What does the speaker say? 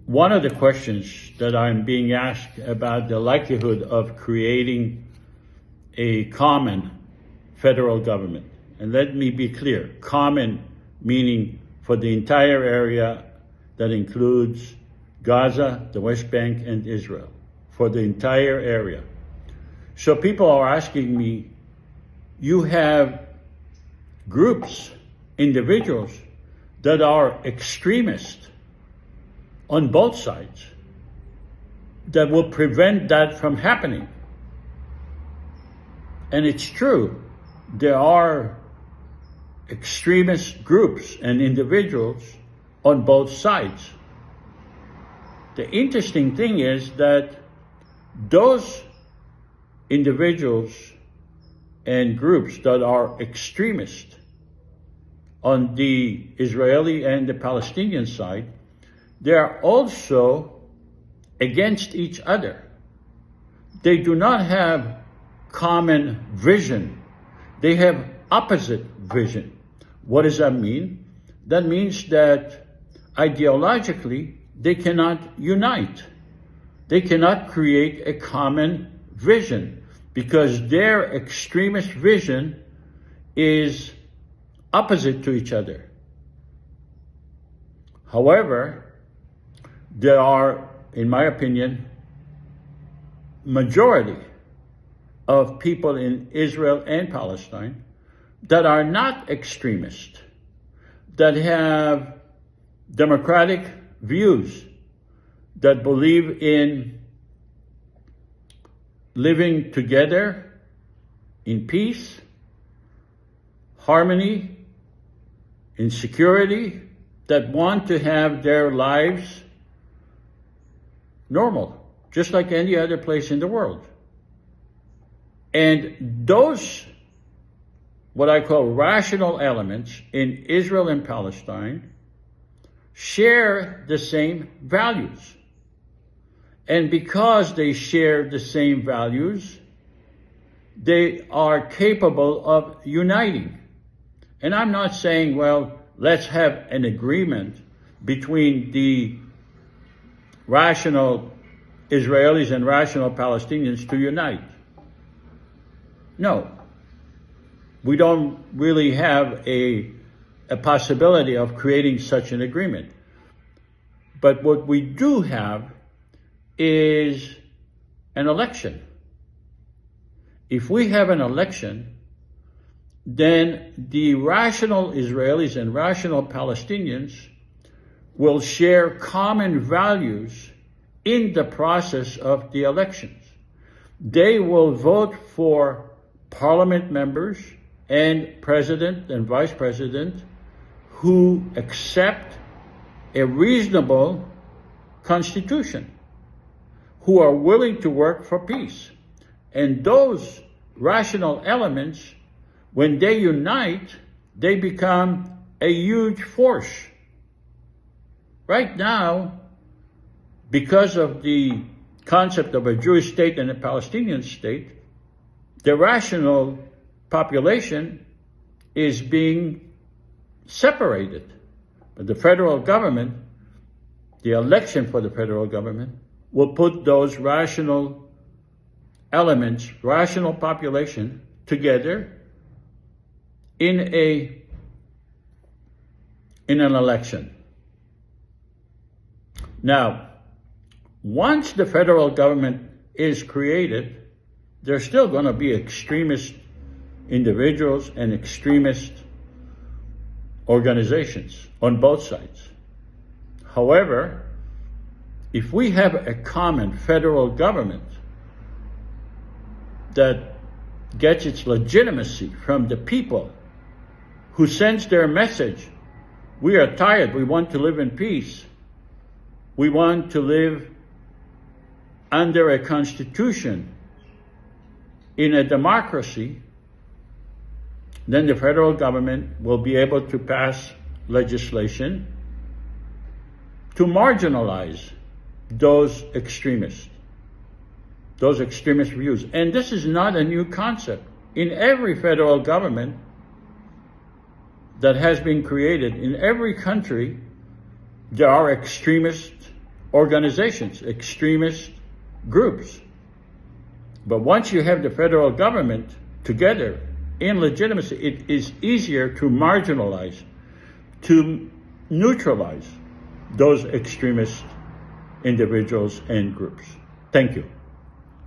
one of the questions that I'm being asked about the likelihood of creating a common federal government. And let me be clear, common meaning for the entire area that includes Gaza, the West Bank, and Israel, for the entire area. So people are asking me, you have groups, individuals that are extremist on both sides that will prevent that from happening. And it's true, there are extremist groups and individuals on both sides. The interesting thing is that those individuals and groups that are extremist on the Israeli and the Palestinian side, they are also against each other. They do not have common vision. They have opposite vision. What does that mean? That means that ideologically, they cannot unite. They cannot create a common vision because their extremist vision is opposite to each other. However, there are, in my opinion, majority of people in Israel and Palestine that are not extremist, that have democratic views, that believe in living together in peace, harmony, in security, that want to have their lives normal, just like any other place in the world. And those, what I call rational elements in Israel and Palestine, share the same values. And because they share the same values, they are capable of uniting. And I'm not saying, well, let's have an agreement between the rational Israelis and rational Palestinians to unite. No, we don't really have a possibility of creating such an agreement. But what we do have is an election. If we have an election, then the rational Israelis and rational Palestinians will share common values in the process of the elections. They will vote for parliament members and president and vice president who accept a reasonable constitution, who are willing to work for peace. And those rational elements, when they unite, they become a huge force. Right now, because of the concept of a Jewish state and a Palestinian state, the rational population is being separated. But the federal government, the election for the federal government, will put those rational elements, rational population, together in an election. Now, once the federal government is created, there's still going to be extremist individuals and extremist organizations on both sides. However, if we have a common federal government that gets its legitimacy from the people who sends their message, we are tired, we want to live in peace, we want to live under a constitution in a democracy, then the federal government will be able to pass legislation to marginalize those extremist views. And this is not a new concept. In every federal government that has been created, in every country, there are extremist organizations, extremist groups. But once you have the federal government together in legitimacy, it is easier to marginalize, to neutralize those extremist individuals and groups. Thank you.